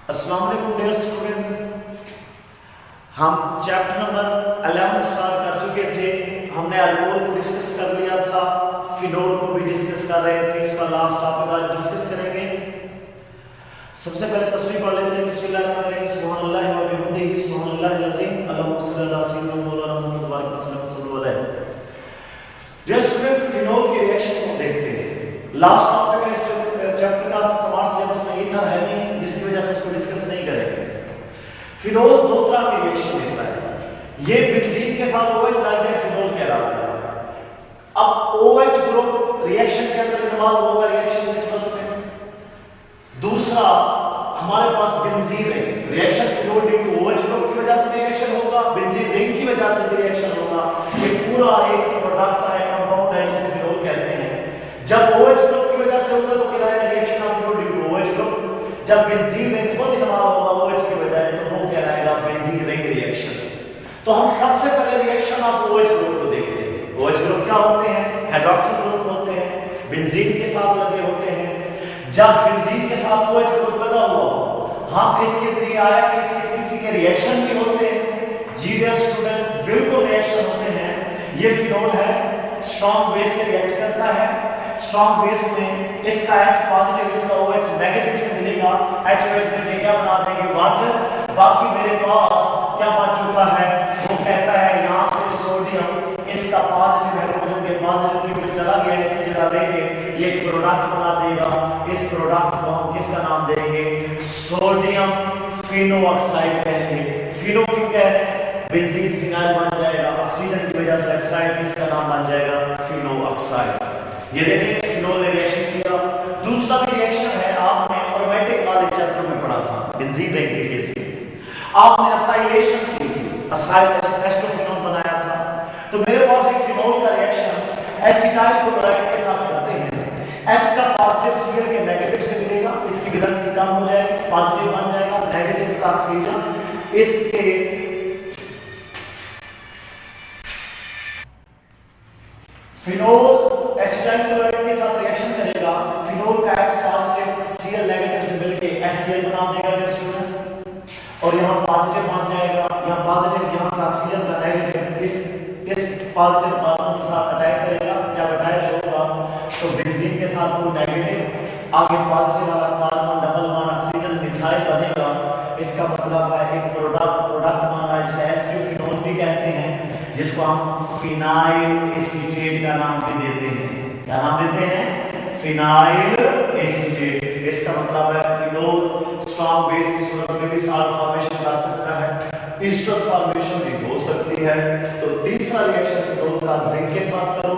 अस्सलाम वालेकुम dear student. हम चैप्टर नंबर 11 स्टार्ट कर चुके थे। हमने अल्कोहल को डिस्कस कर लिया था, फिनोल को भी डिस्कस कर रहे थे। उसका लास्ट टॉपिक आज डिस्कस करेंगे। सबसे पहले तस्बीह पढ़ लेते हैं। बिस्मिल्लाहिर्रहमानिर्रहीम, सुब्हानल्लाहि व बिहम्दिही, सुब्हानल्लाहिल अज़ीम, अल्लाहुम्मा सल्लि अला सय्यिदिना मौलाना मुहम्मद व बारिक वसल्लम अलैहि। डियर स्टूडेंट, फिनोल के रिएक्शन को देखते हैं। लास्ट टॉपिक है इस चैप्टर का, स्मार्ट सिलेबस में ईथर है नहीं, जिसकी वजह से उसको डिस्कस नहीं करेंगे। फिनोल दो तरह के रिएक्शन देता है। ये बेंजीन के साथ OH लग जाए, फिनोल कहलाता है। अब OH ग्रुप रिएक्शन के अंदर इन्वॉल्व होगा रिएक्शन निस्बत में। दूसरा हमारे पास बेंजीन है, reaction phenol due to OH group की वजह से रिएक्शन होगा, बेंजीन रिंग की वजह से रिएक्शन होगा। ये पूरा एक प्रोडक्ट है, कंपाउंड है, जिसे फिनोल कहते हैं। जब OH ग्रुप की वजह से होगा तो कहलाएगा reaction of phenol due to OH group. जब बेंजीन रिंग खुद इन्वॉल्व होगा OH की बजाय तो वो कहलाएगा बेंजीन रिंग रिएक्शन। तो हम सबसे पहले रिएक्शन ऑफ OH ग्रुप को देखते हैं। OH ग्रुप क्या होते हैं? हाइड्रोक्सिल ग्रुप होते हैं, बेंजीन के साथ लगे होते हैं। जब बेंजीन के साथ OH ग्रुप लगा हुआ हम इसके जरिए आया कि इससे किसी के रिएक्शन भी होते हैं। जी डियर स्टूडेंट, बिल्कुल रिएक्शन होते हैं। ये फिनोल है, स्ट्रॉन्ग बेस से रिएक्ट करता है। स्ट्रॉन्ग बेस में इसका H पॉजिटिव, इसका OH नेगेटिव से मिलेगा। HOH मिलके क्या बना देंगे? वाटर। बाकी मेरे पास क्या बन चुका है? वो कहता है यहाँ से सोडियम, इसका पॉजिटिव हाइड्रोजन के पॉजिटिव में चला गया, इसकी जगह देंगे, ये प्रोडक्ट बना देगा। इस प्रोडक्ट को हम किसका नाम देंगे? सोडियम फिनोऑक्साइड कहेंगे। फिनो क्यों कह रहे हैं? बेंजीन फिनाइल बन जाएगा, ऑक्सीजन की वजह से ऑक्साइड, इसका नाम बन जाएगा फिनोऑक्साइड। ये देखिए फिनोल ने रिएक्शन किया। दूसरा भी रिएक्शन है, आपने एरोमेटिक वाले चैप्टर में पढ़ा था, बेंजीन रिंग के केस में आपने असाइलेशन की थी, असाइल एस्टोफिनोल बनाया था। तो मेरे पास एक फिनोल का रिएक्शन एसिटाइल क्लोराइड के साथ करते हैं। H का पॉजिटिव Cl के नेगेटिव से मिलेगा, इसकी वैलेंसी कम हो जाएगी, पॉजिटिव बन जाएगा, नेगेटिव का ऑक्सीजन इसके फिनोल एसिटाइल क्लोराइड के साथ रिएक्शन करेगा। फिनोल का H पॉजिटिव Cl नेगेटिव से मिलके HCl बना देगा डियर स्टूडेंट, और यहाँ पॉजिटिव बन जाएगा, यहाँ पॉजिटिव, यहाँ का ऑक्सीजन का नेगेटिव इस पॉजिटिव कार्बन के साथ अटैक करेगा। जब अटैच होगा तो बेंजीन के साथ वो नेगेटिव, आगे पॉजिटिव वाला carbon double bond oxygen methyl बनेगा। इसका मतलब है एक प्रोडक्ट बन रहा है जिसे एस्टोफिनोल भी कहते हैं, जिसको हम फिनाइल एसीटेट का नाम भी देते हैं। क्या नाम देते हैं? Phenyl acetate. इसका मतलब है फिनोल स्ट्रॉन्ग बेस की सूरत में भी साल्ट फॉर्मेशन कर सकता है, ईस्टर फॉर्मेशन भी हो सकती है। तो तीसरा रिएक्शन फिनोल का जिंक के साथ करो,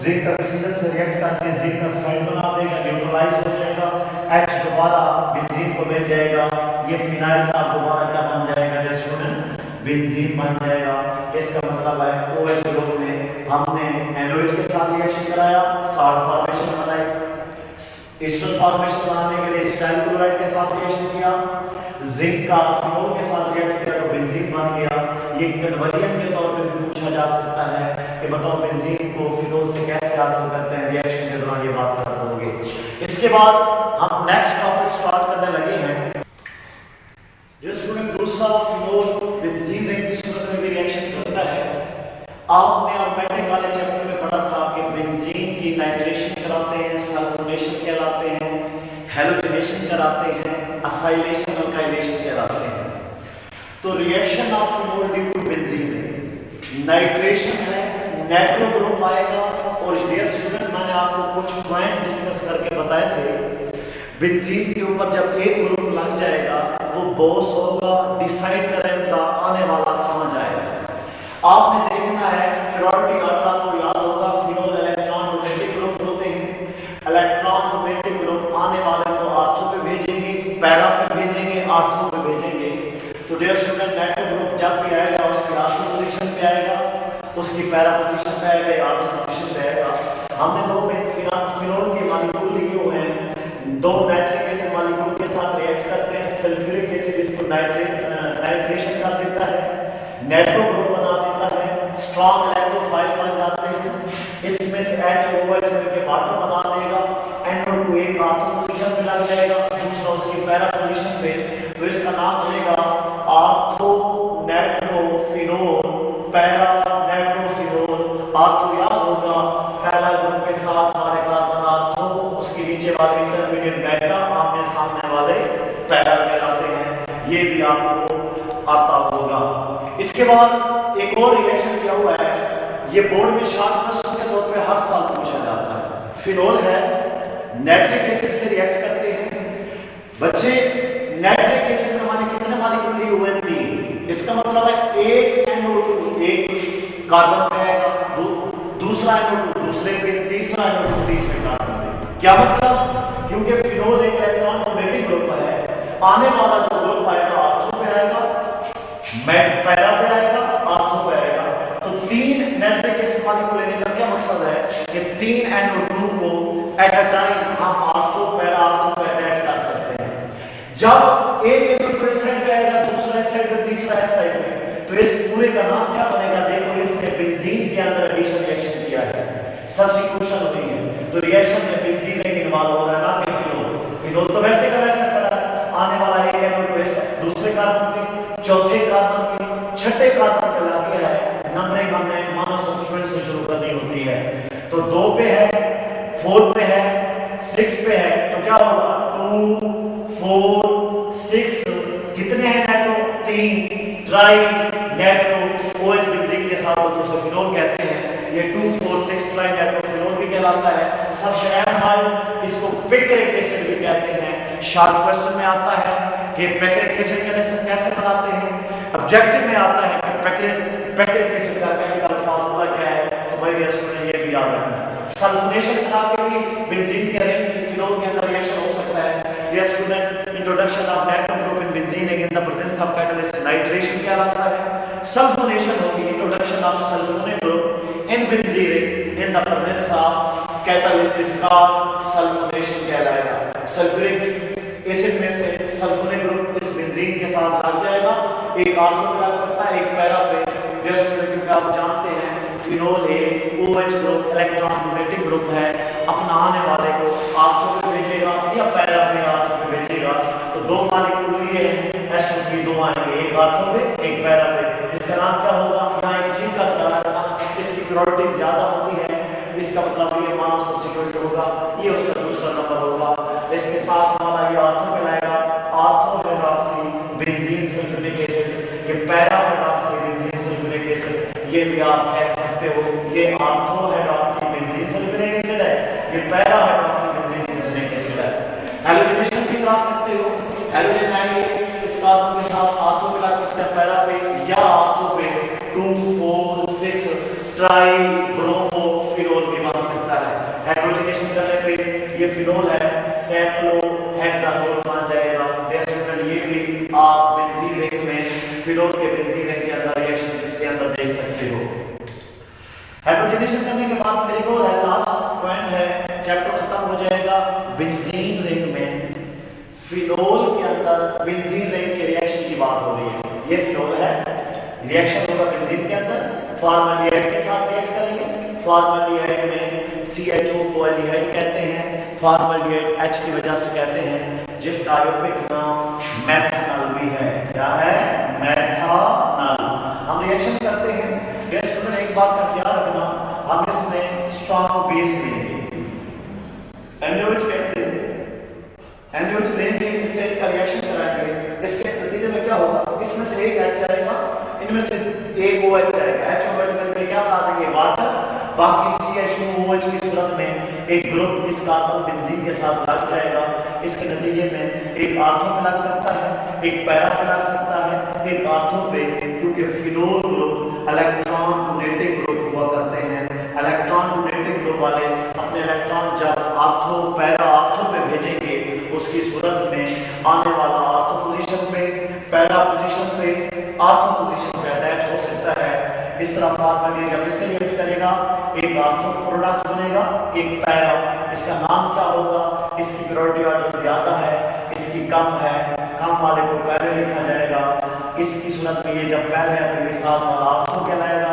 जिंक ऑक्सीजन से रिएक्ट करके जिंक ऑक्साइड बना देगा, न्यूट्रलाइज हो जाएगा, H दोबारा बेंजीन को मिल जाएगा, ये फिनाइल का दोबारा क्या बन जाएगा डियर स्टूडेंट? बेंजीन बन जाएगा। इसका मतलब है OH ग्रुप में हमने NOH के साथ रिएक्शन कराया, साल्ट फॉर्मेशन बनाई, ईस्टर फॉर्मेशन बनाने के लिए एसिटाइल क्लोराइड के साथ रिएक्शन किया, जिंक का फिनोल के साथ रिएक्ट किया तो बेंजीन बन गया। ये कन्वर्जन के तौर पे भी पूछा जा सकता है कि बताओ बेंजीन को फिनोल से कैसे हासिल करते हैं, रिएक्शन के दौरान ये बात कर दोगे। इसके बाद हम नेक्स्ट टॉपिक स्टार्ट करने लगे हैं। जो स्टूडेंट दूसरा फिनोल बेंजीन रिंग की सूरत में भी रिएक्शन करता है। आपने एरोमेटिक वाले चैप्टर में पढ़ा था कि बेंजीन की नाइट्रेशन कराते हैं, सल्फोनेशन कहलाते हैं, हैलोजनेशन कराते हैं, असाइलेशन अल्काइलेशन कहलाते हैं। तो reaction of phenol due to benzene है, नाइट्रेशन है, नाइट्रो ग्रुप आएगा। और डियर स्टूडेंट, मैंने आपको कुछ पॉइंट डिस्कस करके बताए थे। बेंजीन के ऊपर जब एक ग्रुप लग जाएगा वो बॉस होगा, डिसाइड करेगा आने वाला कहां जाएगा। आपने देखना है पीरियोडिक ऑर्डर आपको याद होगा, फिनोल इलेक्ट्रॉन डोनेटिव ग्रुप होते हैं। इलेक्ट्रॉन डोनेटिव ग्रुप आने वाले को आर्थो पे भेजेंगे, पैरा पे भेजेंगे, आर्थो पे भेजेंगे। तो डियर स्टूडेंट, नाइट्रो ग्रुप जब भी आएगा उसकी आर्थो पोजीशन पे आएगा, उसकी पैरा पोजीशन पे आएगा या आर्थो पोजीशन पे आएगा। हमने दो फिनोल के मॉलिक्यूल लिए हुए हैं, दो नाइट्रिक एसिड मॉलिक्यूल के साथ रिएक्ट करते हैं। सल्फ्यूरिक एसिड इसको नाइट्रेशन कर देता है, नाइट्रो ग्रुप बना देता है, स्ट्रॉन्ग इलेक्ट्रोफाइल बन जाते हैं। इसमें से HOH मिलकर वाटर बना देगा, NO2 टू एक आर्थो पोजीशन पे लग जाएगा, दूसरा उसकी पैरा पोजीशन पे, तो इसका नाम बनेगा ortho nitrophenol, para nitrophenol. Ortho याद होगा पहला ग्रुप के साथ हमारे कार्बन आर्थो, उसके नीचे वाले इंटरमीडिएट बेटा, आमने सामने वाले पैरा कहलाते हैं, ये भी आपको आता होगा। इसके बाद एक और रिएक्शन किया हुआ है, ये बोर्ड में शॉर्ट क्वेश्चन के तौर पे हर साल पूछा जाता है। फिनोल है, नाइट्रिक एसिड से रिएक्ट करते हैं बच्चे। नाइट्रिक एसिड में हमारे कितने मॉलिक्यूल लिए हुए हैं? 3। इसका मतलब है एक NO2 एक कार्बन पे आएगा, दूसरा NO2 दूसरे पे, तीसरा NO2 तीसरे कार्बन पे। क्या मतलब? क्योंकि फिनोल एक इलेक्ट्रॉन डोनेटिंग ग्रुप है, आने वाला जो ग्रुप आएगा आर्थो पे आएगा, पैरा पे आएगा, आर्थो पे आएगा। तो 3 नाइट्रिक एसिड मॉलिक्यूल लेने का क्या मकसद है कि 3 NO2 को एट अ टाइम हम आर्थो पैरा आर्थो पे अटैच कर सकते हैं। जब एक NO2 इस साइड पे आएगा, दूसरा इस साइड पे, तीसरा इस साइड पे, तो इस पूरे का नाम क्या बनेगा? देखो इसने बेंजीन के अंदर एडिशन रिएक्शन किया है, सब्स्टिट्यूशन हुई है, तो रिएक्शन में बेंजीन एक इन्वॉल्व हो रहा है, ना कि फिनोल। फिनोल तो वैसे का वैसा खड़ा है, आने वाला एक NO2 इस दूसरे कार्बन पे, चौथे कार्बन पे, छठे कार्बन पे लग गया है। नंबरिंग हमने मानो सब्स्टिट्यूएंट से शुरू करनी होती है, तो 2 पे है, 4 पे है, 6 पे है, तो क्या होगा? 2 4 6 कितने हैं nitro? 3 tri nitro OH benzene के साथ तो फिनोल कहते हैं। ये 2 4 6 ट्राई नाइट्रोफिनोल भी कहलाता है। सबसे अहम हाल इसको पिक्रिक एसिड भी कहते हैं। शॉर्ट क्वेश्चन में आता है कि पिक्रिक एसिड कैसे बनाते हैं, ऑब्जेक्टिव में आता है कि पिक्रिक एसिड का केमिकल फार्मूला क्या है, तो भाई स्टूडेंट ये भी याद रखना। सल्फोनेशन करा के भी बेंजीन के फिनोल के अंदर रिएक्शन हो सकता है। ये student introduction of nitro group in benzene in the presence of catalyst nitration कहलाता है। सल्फोनेशन होगी introduction of sulphonic group in benzene in the presence of catalyst, इसका सल्फोनेशन कहलाएगा। सल्फ्यूरिक एसिड में से सल्फोनिक ग्रुप इस बेंजीन के साथ लग जाएगा, एक आर्थो पे लग सकता है, एक पैरा पे। क्योंकि आप जानते हैं फिनोल एक OH group electron donating group है, अपना आने वाले को आर्थो पे भेजेगा या पैरा पे आर्थो पे भेजेगा। तो 2 मॉलिक्यूल लिए हैं, SO3 2 आएंगे, एक आर्थो पे एक पैरा पे। इसका नाम क्या होगा? यहाँ एक चीज का ख्याल रखना, इसकी प्योरिटी ज्यादा होती है, इसका मतलब ये मानो सब्स्टिट्यूएंट होगा, ये उसका दूसरा नंबर होगा। इसके साथ हमारा ये आर्थो पे लाएगा ortho hydroxy benzene sulphuric acid, ये para hydroxy benzene sulphuric acid, ये भी आप कह सकते हो ये ortho hydroxy benzene sulphuric acid है, ये para hydroxy benzene sulphuric acid है। हैलोजनेशन भी करा सकते हो, हैलोजन आएंगे इस कार्बन के साथ आर्थो पे लग सकते हैं पैरा पे या आर्थो पे 2 4 6 ट्राई ब्रोमो फिनोल भी बन सकता है। हाइड्रोजनेशन करने पे ये फिनोल है सैक्लो हेक्सानोल बन जाएगा। डेसिमल ये भी आप बेंजीन रिंग में फिनोल के बेंजीन रिंग के अंदर रिएक्शन के अंदर देख सकते हो। हाइड्रोजनेशन करने के बाद फिर एक और है, लास्ट पॉइंट है, चैप्टर खत्म हो जाएगा। बेंजीन रिंग में फिनोल के अंदर बेंजीन रिंग के रिएक्शन की बात हो रही है। ये फिनोल है, रिएक्शन होगा बेंजीन के अंदर, फॉर्मल्डिहाइड के साथ रिएक्ट करेंगे। फॉर्मल्डिहाइड में CHO को एल्डिहाइड कहते हैं, फॉर्मल्डिहाइड H की वजह से कहते हैं, जिसका आयोपिक नाम मेथनॉल भी है। क्या है? मेथनॉल। हम रिएक्शन करते हैं, गेस्ट स्टूडेंट एक बात का ख्याल रखना, हम इसमें स्ट्रॉन्ग बेस लेंगे, NaOH कहते हैं, NaOH लेंगे, इससे इसका रिएक्शन कराएंगे। इसके नतीजे में क्या होगा? इसमें से एक H आएगा, इनमें से एक OH आएगा, HOH मिलकर क्या बना देंगे? वाटर। बाकी CHOOH की सूरत में एक ग्रुप इस कार्बन बेंजीन के साथ लग जाएगा। इसके नतीजे में एक आर्थो पे लग सकता है, एक पैरा पे लग सकता है, एक आर्थो पे, क्योंकि phenol group electron donating group हुआ करते हैं। इलेक्ट्रॉन डोनेटिंग ग्रुप वाले अपने इलेक्ट्रॉन जब आर्थो पैरा आर्थो पे भेजेंगे, उसकी सूरत में आने वाला आर्थो पोजीशन पे, पैरा पोजीशन पे, आर्थो पोजीशन पे अटैच हो सकता है। इस तरह फॉर्मल्डिहाइड जब इससे रिएक्ट करेगा, एक आर्थो प्रोडक्ट बनेगा, एक पैरा। इसका नाम क्या होगा? इसकी प्योरिटी ऑर्डर ज्यादा है, इसकी कम है, कम वाले को पहले लिखा जाएगा। इसकी सूरत में ये जब पहले है तो ये साथ वाला आर्थो कहलाएगा,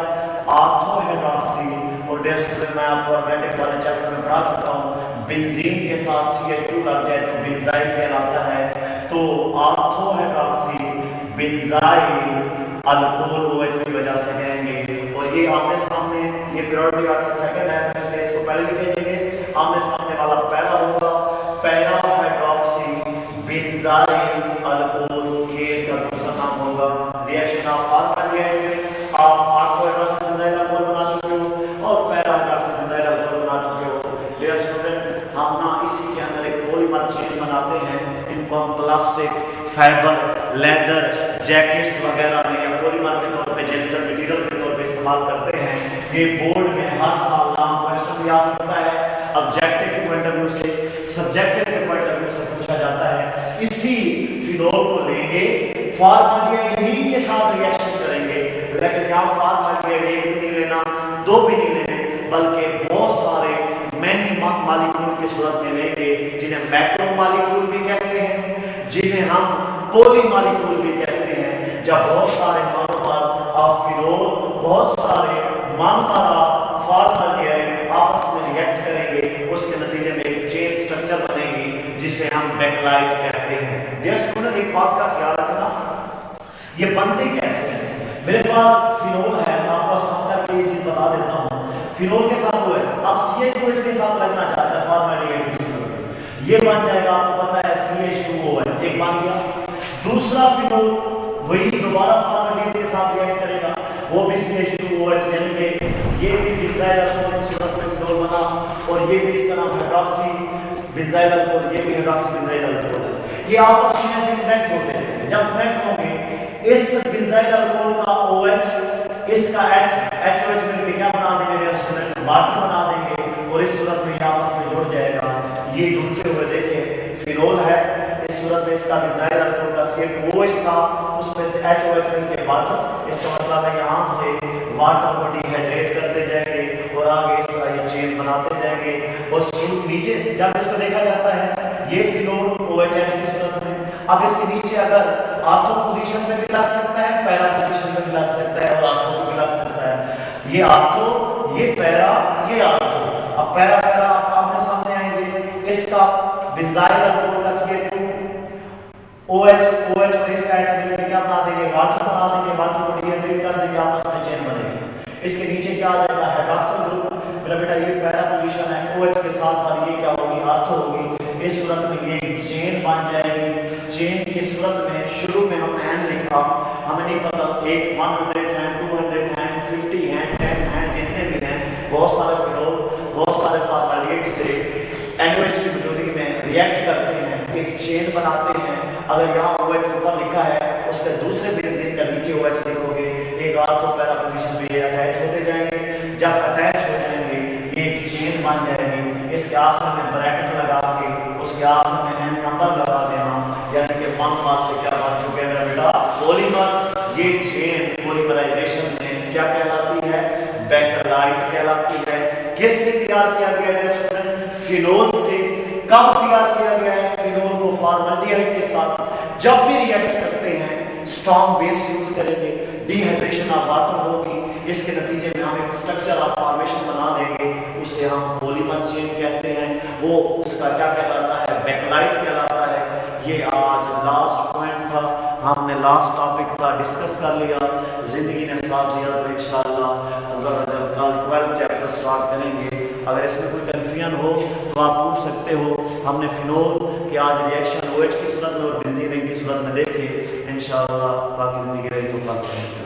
आर्थो हाइड्रॉक्सी। और डेयर स्टूडेंट, मैं आपको ऑर्गेनिक वाले चैप्टर में पढ़ा चुका हूँ, बेंजीन के साथ CH2 लग जाए तो बेंजाइल कहलाता है। तो ortho hydroxy benzyl alcohol OH की वजह से कहेंगे। और ये आमने सामने ये प्योरिटी ऑर्डर सेकंड है, इसलिए इसको पहले लिखेंगे। आमने सामने वाला पैरा होगा, पैरा हाइड्रोक्सी बेंजाइल अल्कोहल, ये इसका दूसरा नाम होगा। रिएक्शन ऑफ फॉर्मल्डिहाइड आप ऑर्थो हाइड्रोक्सी बेंजाइल अल्कोहल बना चुके हो और पैरा हाइड्रोक्सी बेंजाइल अल्कोहल बना चुके हो। डियर स्टूडेंट, हम ना इसी के अंदर एक पॉलीमर चेन बनाते हैं। इनको हम प्लास्टिक, फाइबर, लेदर, जैकेट्स वगैरह में या पॉलीमर के तौर पे जेनेटिक मटेरियल के तौर पे इस्तेमाल करते हैं। ये बोर्ड में हर साल नाम क्वेश्चन भी आ सकता है। ऑब्जेक्टिव के पॉइंट ऑफ व्यू से, सब्जेक्टिव के पॉइंट ऑफ व्यू से पूछा जाता है। इसी फिनोल को लेंगे, फॉर्मल्डिहाइड ही के साथ रिएक्शन करेंगे, लेकिन यहाँ फॉर्मल्डिहाइड एक भी नहीं लेना, दो भी नहीं लेने, बल्कि बहुत सारे मैनी मॉलिक्यूल की सूरत में लेंगे, जिन्हें मैक्रो मॉलिक्यूल भी कहते हैं, जिन्हें हम पॉली मॉलिक्यूल भी कहते हैं। जब बहुत सारे मोनोमर ऑफ फिनोल, बहुत सारे मोनोमर ऑफ फॉर्मल्डिहाइड आपस में रिएक्ट करेंगे, उसके नतीजे में एक चेन स्ट्रक्चर बनेगी जिसे हम बेकलाइट कहते हैं। डियर स्टूडेंट, एक बात का ख्याल रखना, ये बनते कैसे हैं। मेरे पास फिनोल है, आपको आसान करके ये चीज बता देता हूँ। फिनोल के साथ OH, अब CH2 इसके साथ लगना चाहता है फॉर्मल्डिहाइड की सूरत में, ये बन जाएगा, आपको पता है CH2OH एक बन गया। दूसरा फिनोल वही दोबारा फॉर्मल्डिहाइड के साथ रिएक्ट करेगा, वो भी CH2OH, यानी कि ये भी बेंजाइल अल्कोहल की सूरत में फिनोल बना, और ये भी इसका नाम हाइड्रोक्सी बेंजाइल अल्कोहल, ये भी हाइड्रोक्सी बेंजाइल अल्कोहल है। ये आपस में ऐसे कनेक्ट होते हैं। जब कनेक्ट होंगे, इस बेंजाइल अल्कोहल का OH, इसका HOH मिलकर क्या बना देंगे स्टूडेंट, वाटर बना देंगे, और इस सूरत में आपस में जुड़ जाएगा। ये जुड़ते हुए देखिए फिनोल है, इस सूरत में इसका बेंजाइल अल्कोहल का CH2OH था, उसमें से HOH मिलकर वाटर, इसका मतलब है यहाँ से वाटर को डिहाइड्रेट करते जाएंगे और आगे इस तरह ये चेन बनाते जाएंगे। और नीचे जब इसको देखा जाता है, ये फिनोल OH की सूरत में, अब इसके नीचे अगर ऑर्थो पोजीशन में भी लग सकता है, पैरा पोजीशन में भी लग सकता है, और ऑर्थो में भी लग सकता है। ये ऑर्थो, ये पैरा, ये ऑर्थो। अब पैरा पैरा आपके सामने आएंगे, इसका बेंजाइल अल्कोहल का CH2OH और इसका H मिलकर क्या बना देंगे, वाटर बना देंगे, वाटर को डिहाइड्रेट कर देंगे, आपस में चेन बनेगी। इसके नीचे क्या आ जाएगा, हाइड्रोक्सिल ग्रुप। मेरा बेटा ये पैरा पोजीशन है, OH के साथ वाली ये क्या होगी, ऑर्थो होगी। इस सूरत में ये चेन बन जाएगी। चेन की सूरत में शुरू में हमने N लिखा, हमें नहीं पता एक 100 हैं, 200 हैं, 50 हैं, 10 हैं, जितने भी हैं, बहुत सारे फिनोल, बहुत सारे फॉर्मल्डिहाइड से NOH की मौजूदगी में रिएक्ट करते हैं, एक चेन बनाते हैं। अगर यहाँ OH ऊपर लिखा है, उसके दूसरे बेंजीन का नीचे OH लिखोगे, एक ऑर्थो पैरा पोजीशन में ये अटैच होते जाएंगे। जब अटैच हो जाएंगे, ये एक चेन बन जाएगी। इसके आखिर में ब्रैकेट लगा के उसके आखिर में N नंबर लगा देना, यानी कि मोनोमर से क्या बन चुके हैं मेरा बेटा, पॉलीमर। ये चेन पॉलीमराइजेशन में क्या कहलाती है, बेकलाइट कहलाती है। किससे तैयार किया गया है स्टूडेंट, फिनोल से। कब तैयार किया गया है फिनोल को, फॉर्मल्डिहाइड के साथ। जब भी रिएक्ट करते हैं स्ट्रॉन्ग बेस यूज करेंगे, डिहाइड्रेशन ऑफ वाटर होगी, इसके नतीजे में हम एक स्ट्रक्चर ऑफ फॉर्मेशन बना देंगे, उसे हम पॉलीमर चेन कहते हैं। वो उसका क्या कहलाता है, बेकलाइट कहलाता है। ये आज लास्ट पॉइंट था, हमने लास्ट टॉपिक था डिस्कस कर लिया, जिंदगी ने साथ दिया, तो इंशाअल्लाह जब कल 12 चैप्टर स्टार्ट करेंगे। अगर इसमें कोई कन्फ्यूजन हो तो आप पूछ सकते हो। हमने फिनोल के आज रिएक्शन OH की सूरत में और बेंजीन की सूरत में देखे। इंशाअल्लाह बाकी जिंदगी रही तो बात करेंगे।